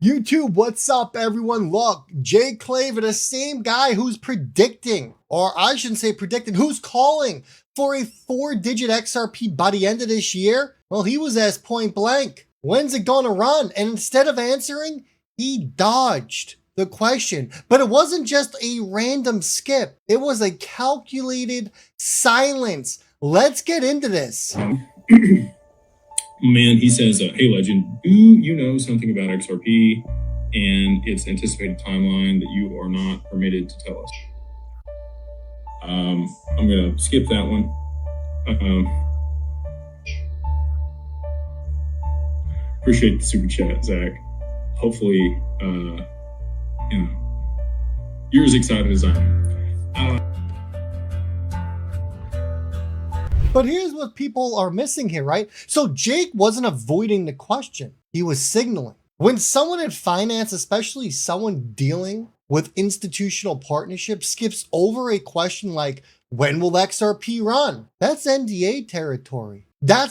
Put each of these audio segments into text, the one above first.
YouTube, what's up, everyone? Look, Jay Claver, the same guy who's predicting, or I shouldn't say predicting, who's calling for a 4-digit XRP by the end of this year. Well, he was asked point blank, when's it gonna run? And instead of answering, he dodged the question. But it wasn't just a random skip. It was a calculated silence. Let's get into this. Man, he says, hey, legend, do you know something about XRP and its anticipated timeline that you are not permitted to tell us? I'm going to skip that one. Appreciate the super chat, Zach. Hopefully, you're as excited as I am. But here's what people are missing here, right? So Jake wasn't avoiding the question. He was signaling. When someone in finance, especially someone dealing with institutional partnerships, skips over a question like, when will XRP run? That's NDA territory.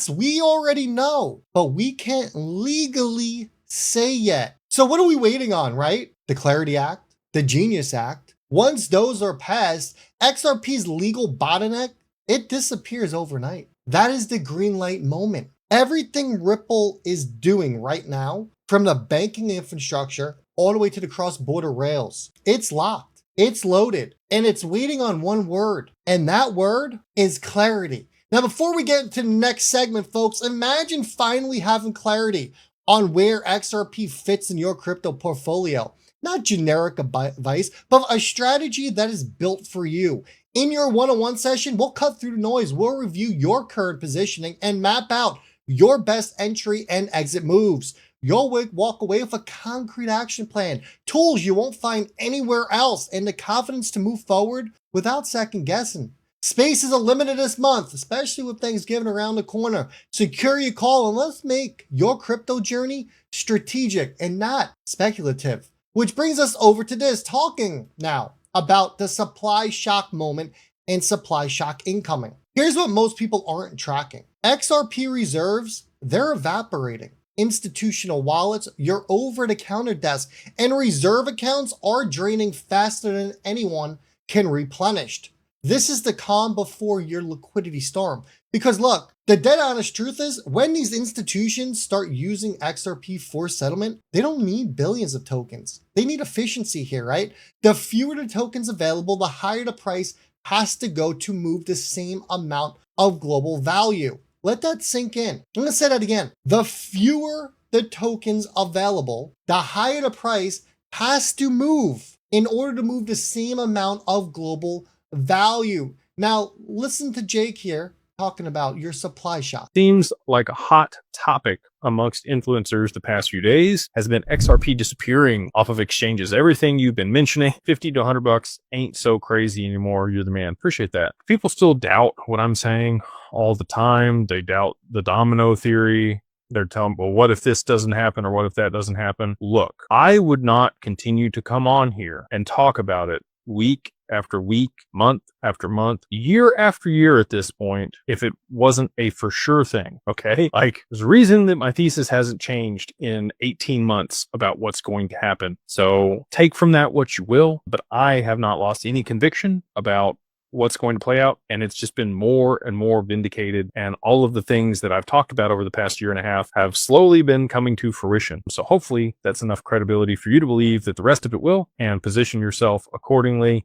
We already know, but we can't legally say yet. So what are we waiting on, right? The Clarity Act, the Genius Act. Once those are passed, XRP's legal bottleneck, it disappears overnight. That is the green light moment. Everything Ripple is doing right now, from the banking infrastructure all the way to the cross-border rails, it's locked, it's loaded, and it's waiting on one word. And that word is clarity. Now, before we get to the next segment, folks, imagine finally having clarity on where XRP fits in your crypto portfolio. Not generic advice, but a strategy that is built for you. In your one-on-one session, we'll cut through the noise. We'll review your current positioning and map out your best entry and exit moves. You'll walk away with a concrete action plan, tools you won't find anywhere else, and the confidence to move forward without second guessing. Spaces are limited this month, especially with Thanksgiving around the corner. Secure your call and let's make your crypto journey strategic and not speculative. Which brings us over to this, talking now about the supply shock moment and supply shock incoming. Here's what most people aren't tracking. XRP reserves, they're evaporating. Institutional wallets, your over-the-counter desk, and reserve accounts are draining faster than anyone can replenish. This is the calm before your liquidity storm. Because look, the dead honest truth is, when these institutions start using XRP for settlement, they don't need billions of tokens. They need efficiency here, right? The fewer the tokens available, the higher the price has to go to move the same amount of global value. Let that sink in. I'm gonna say that again. The fewer the tokens available, the higher the price has to move in order to move the same amount of global value. Now, listen to Jake here talking about your supply shock. Seems like a hot topic amongst influencers the past few days has been XRP disappearing off of exchanges. Everything you've been mentioning, 50 to 100 bucks ain't so crazy anymore. You're the man. Appreciate that. People still doubt what I'm saying all the time. They doubt the domino theory. They're telling, well, what if this doesn't happen or what if that doesn't happen? Look, I would not continue to come on here and talk about it week after week, month after month, year after year at this point, if it wasn't a for sure thing, okay? Like, there's a reason that my thesis hasn't changed in 18 months about what's going to happen. So take from that what you will, but I have not lost any conviction about what's going to play out. And it's just been more and more vindicated. And all of the things that I've talked about over the past year and a half have slowly been coming to fruition. So hopefully that's enough credibility for you to believe that the rest of it will, and position yourself accordingly.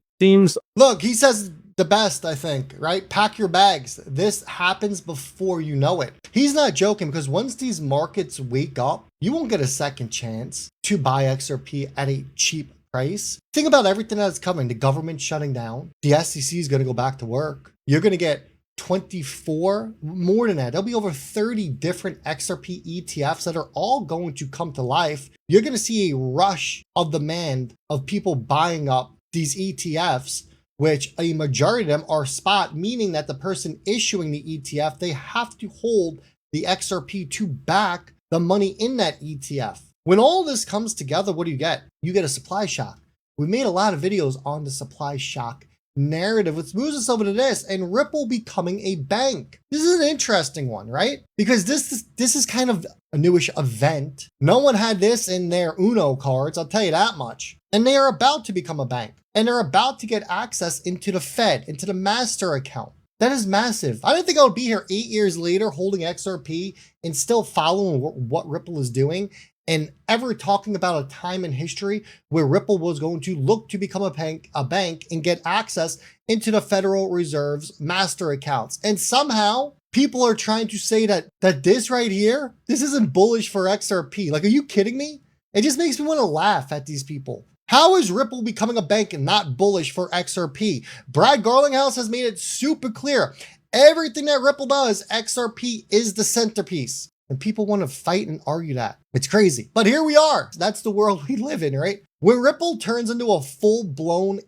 Look, he says the best, I think, right? Pack your bags. This happens before you know it. He's not joking, because once these markets wake up, you won't get a second chance to buy XRP at a cheap price. Think about everything that's coming. The government shutting down. The SEC is going to go back to work. You're going to get 24, more than that. There'll be over 30 different XRP ETFs that are all going to come to life. You're going to see a rush of demand of people buying up these ETFs, which a majority of them are spot, meaning that the person issuing the ETF, they have to hold the XRP to back the money in that ETF. When all this comes together, what do you get? You get a supply shock. We made a lot of videos on the supply shock narrative, which moves us over to this and Ripple becoming a bank. This is an interesting one, right? Because this is kind of a newish event. No one had this in their Uno cards, I'll tell you that much. And they are about to become a bank. And they're about to get access into the Fed, into the master account. That is massive. I didn't think I would be here 8 years later holding XRP and still following what Ripple is doing and ever talking about a time in history where Ripple was going to look to become a bank and get access into the Federal Reserve's master accounts. And somehow people are trying to say that this right here, this isn't bullish for XRP. Like, are you kidding me? It just makes me want to laugh at these people. How is Ripple becoming a bank and not bullish for XRP? Brad Garlinghouse has made it super clear. Everything that Ripple does, XRP is the centerpiece. And people want to fight and argue that. It's crazy. But here we are. That's the world we live in, right? When Ripple turns into a full-blown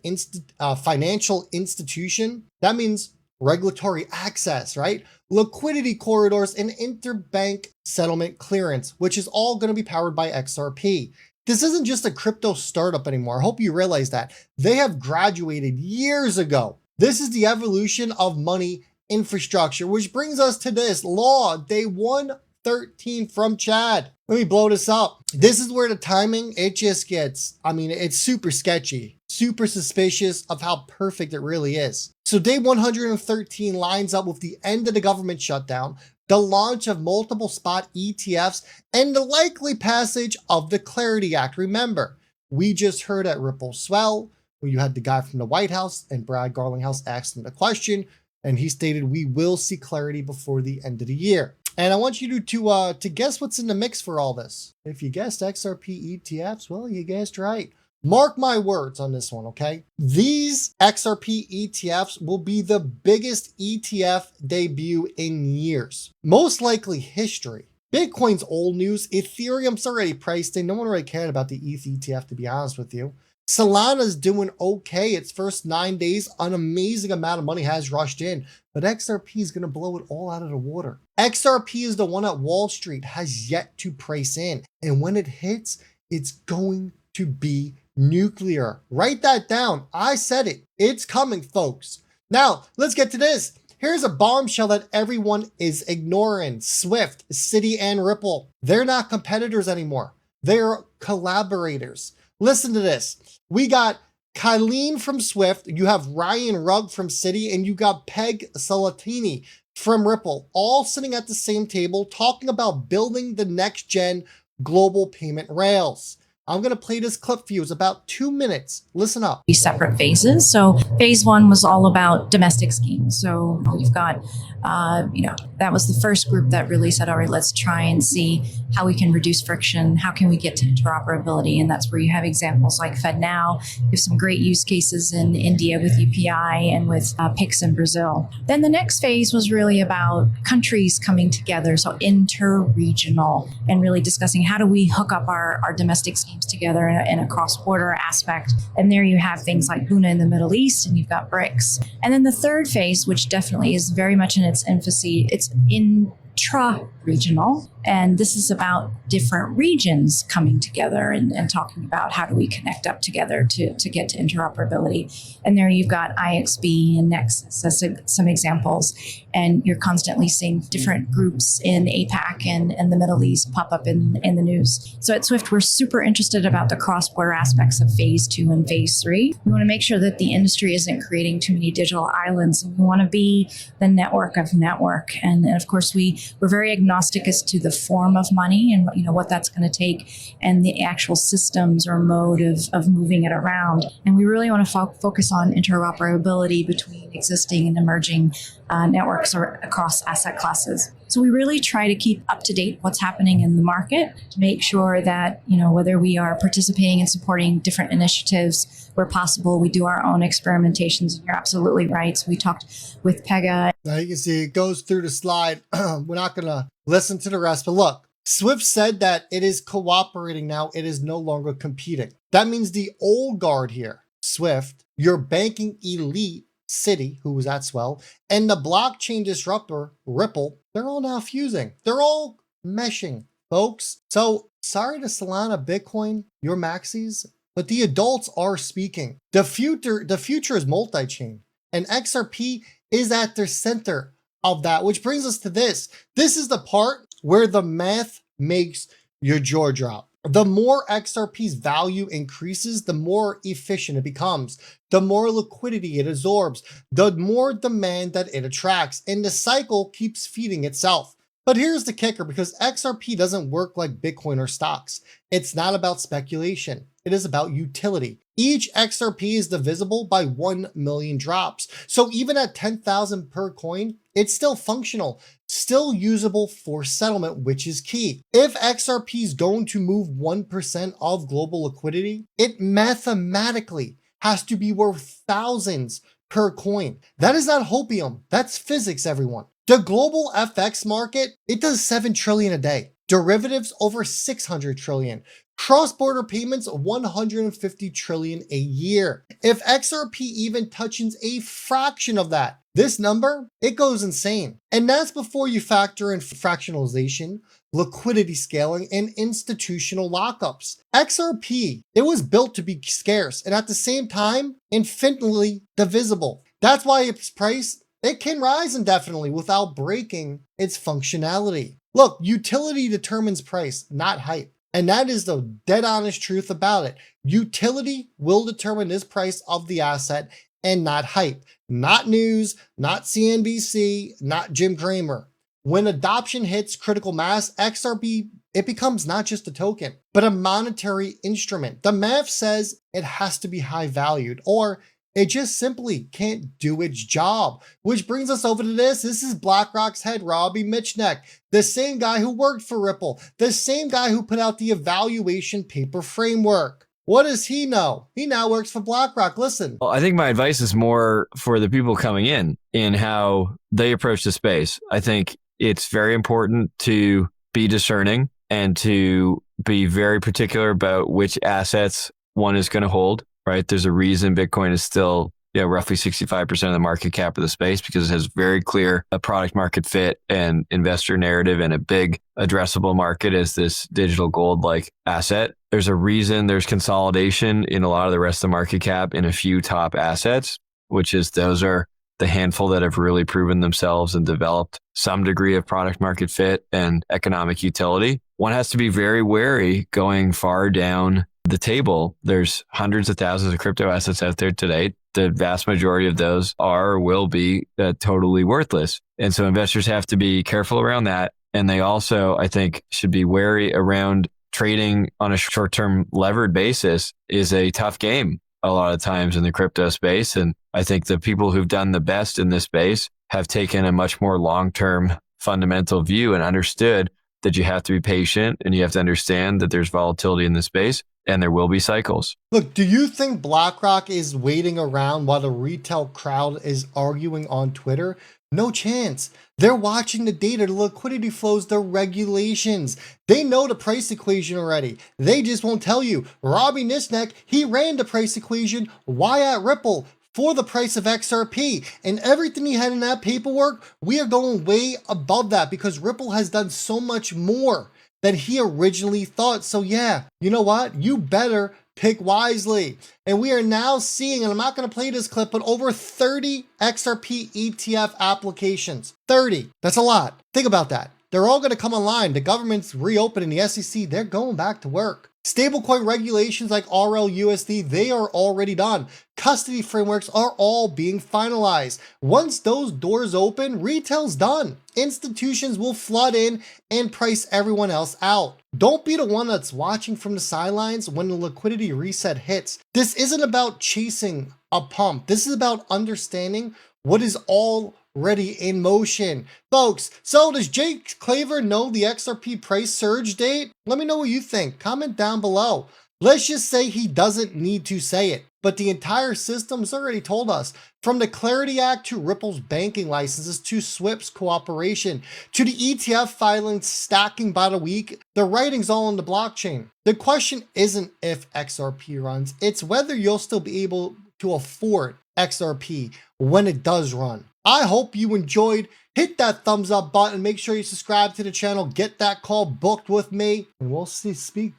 financial institution, that means regulatory access, right? Liquidity corridors and interbank settlement clearance, which is all going to be powered by XRP. This isn't just a crypto startup anymore. I hope you realize that. They have graduated years ago. This is the evolution of money infrastructure, which brings us to this law, day 113 from Chad. Let me blow this up. This is where the timing, it just gets, it's super sketchy, super suspicious of how perfect it really is. So day 113 lines up with the end of the government shutdown, the launch of multiple spot ETFs, and the likely passage of the Clarity Act. Remember, we just heard at Ripple Swell, where you had the guy from the White House and Brad Garlinghouse asked him the question, and he stated, we will see clarity before the end of the year. And I want you to guess what's in the mix for all this. If you guessed XRP ETFs, well, you guessed right. Mark my words on this one, okay? These XRP ETFs will be the biggest ETF debut in years. Most likely history. Bitcoin's old news. Ethereum's already priced in. No one really cared about the ETH ETF, to be honest with you. Solana's doing okay. Its first 9 days, an amazing amount of money has rushed in, but XRP is going to blow it all out of the water. XRP is the one that Wall Street has yet to price in. And when it hits, it's going to be nuclear. Write that down. I said it. It's coming, folks. Now, let's get to this. Here's a bombshell that everyone is ignoring. Swift, Citi, and Ripple. They're not competitors anymore. They're collaborators. Listen to this. We got Kylene from Swift. You have Ryan Rugg from Citi, and you got Peg Salatini from Ripple, all sitting at the same table talking about building the next gen global payment rails. I'm going to play this clip for you. It's about 2 minutes. Listen up. Separate phases. So phase one was all about domestic schemes. So we've got, that was the first group that really said, all right, let's try and see how we can reduce friction. How can we get to interoperability? And that's where you have examples like FedNow. You have some great use cases in India with UPI and with PIX in Brazil. Then the next phase was really about countries coming together. So inter-regional and really discussing how do we hook up our domestic schemes together in a cross-border aspect. And there you have things like Luna in the Middle East, and you've got BRICS. And then the third phase, which definitely is very much in its infancy, it's intra-regional. And this is about different regions coming together and talking about how do we connect up together to get to interoperability. And there you've got IXB and Nexus as some examples. And you're constantly seeing different groups in APAC and the Middle East pop up in the news. So at Swift, we're super interested about the cross-border aspects of phase 2 and phase 3. We want to make sure that the industry isn't creating too many digital islands. We want to be the network of network. And of course, we're very agnostic as to the form of money and what that's going to take and the actual systems or mode of moving it around. And we really want to focus on interoperability between existing and emerging networks or across asset classes. So we really try to keep up to date what's happening in the market to make sure that, whether we are participating and supporting different initiatives where possible, we do our own experimentations. And you're absolutely right. So we talked with Pega. Now you can see it goes through the slide. We're not going to listen to the rest, but look, Swift said that it is cooperating now. It is no longer competing. That means the old guard here, Swift, your banking elite, Citi, who was at Swell, and the blockchain disruptor, Ripple, they're all now fusing. They're all meshing, folks. So sorry to Solana, Bitcoin, your maxis, but the adults are speaking. The future is multi-chain. And XRP is at the center of that, which brings us to this. This is the part where the math makes your jaw drop. The more XRP's value increases, the more efficient it becomes, the more liquidity it absorbs, the more demand that it attracts, and the cycle keeps feeding itself. But here's the kicker, because XRP doesn't work like Bitcoin or stocks. It's not about speculation. It is about utility. Each XRP is divisible by 1 million drops. So even at 10,000 per coin, it's still functional, still usable for settlement, which is key. If XRP is going to move 1% of global liquidity, it mathematically has to be worth thousands per coin. That is not hopium. That's physics, everyone. The global FX market, it does 7 trillion a day. Derivatives over 600 trillion. Cross-border payments 150 trillion a year. If XRP even touches a fraction of that, this number, it goes insane. And that's before you factor in fractionalization, liquidity scaling, and institutional lockups. XRP, it was built to be scarce and at the same time, infinitely divisible. That's why its price, it can rise indefinitely without breaking its functionality. Look, utility determines price, not hype. And that is the dead honest truth about it. Utility will determine this price of the asset and not hype, not news, not CNBC, not Jim Cramer. When adoption hits critical mass, XRP, it becomes not just a token, but a monetary instrument. The math says it has to be high valued, or it just simply can't do its job. Which brings us over to this. This is BlackRock's head, Robbie Mitchell, the same guy who worked for Ripple, the same guy who put out the evaluation paper framework. What does he know? He now works for BlackRock. Listen. Well, I think my advice is more for the people coming in how they approach the space. I think it's very important to be discerning and to be very particular about which assets one is going to hold. Right. There's a reason Bitcoin is still roughly 65% of the market cap of the space, because it has very clear a product market fit and investor narrative and a big addressable market as this digital gold like asset. There's a reason there's consolidation in a lot of the rest of the market cap in a few top assets, which is those are the handful that have really proven themselves and developed some degree of product market fit and economic utility. One has to be very wary going far down the table. There's hundreds of thousands of crypto assets out there today. The vast majority of those are or will be totally worthless. And so investors have to be careful around that. And they also, I think, should be wary around trading on a short-term levered basis is a tough game a lot of times in the crypto space. And I think the people who've done the best in this space have taken a much more long-term fundamental view and understood that you have to be patient and you have to understand that there's volatility in the space and there will be cycles. Look, do you think BlackRock is waiting around while the retail crowd is arguing on Twitter? No chance. They're watching the data, the liquidity flows, the regulations. They know the price equation already. They just won't tell you. Robbie Nisnek, he ran the price equation. Why at Ripple? For the price of XRP, and everything he had in that paperwork, we are going way above that because Ripple has done so much more than he originally thought. So yeah, you know what? You better pick wisely. And we are now seeing, and I'm not going to play this clip, but over 30 XRP ETF applications. 30. That's a lot. Think about that. They're all going to come online. The government's reopening, the SEC, they're going back to work. Stablecoin regulations like RLUSD, they are already done. Custody frameworks are all being finalized. Once those doors open, retail's done. Institutions will flood in and price everyone else out. Don't be the one that's watching from the sidelines when the liquidity reset hits. This isn't about chasing a pump. This is about understanding what is already in motion. Folks, so does Jake Claver know the XRP price surge date? Let me know what you think. Comment down below. Let's just say he doesn't need to say it, but the entire system's already told us. From the Clarity Act to Ripple's banking licenses to SWIFT's cooperation to the ETF filings stacking by the week, the writing's all on the blockchain. The question isn't if XRP runs, it's whether you'll still be able to afford XRP when it does run. I hope you enjoyed. Hit that thumbs up button. Make sure you subscribe to the channel. Get that call booked with me, and we'll speak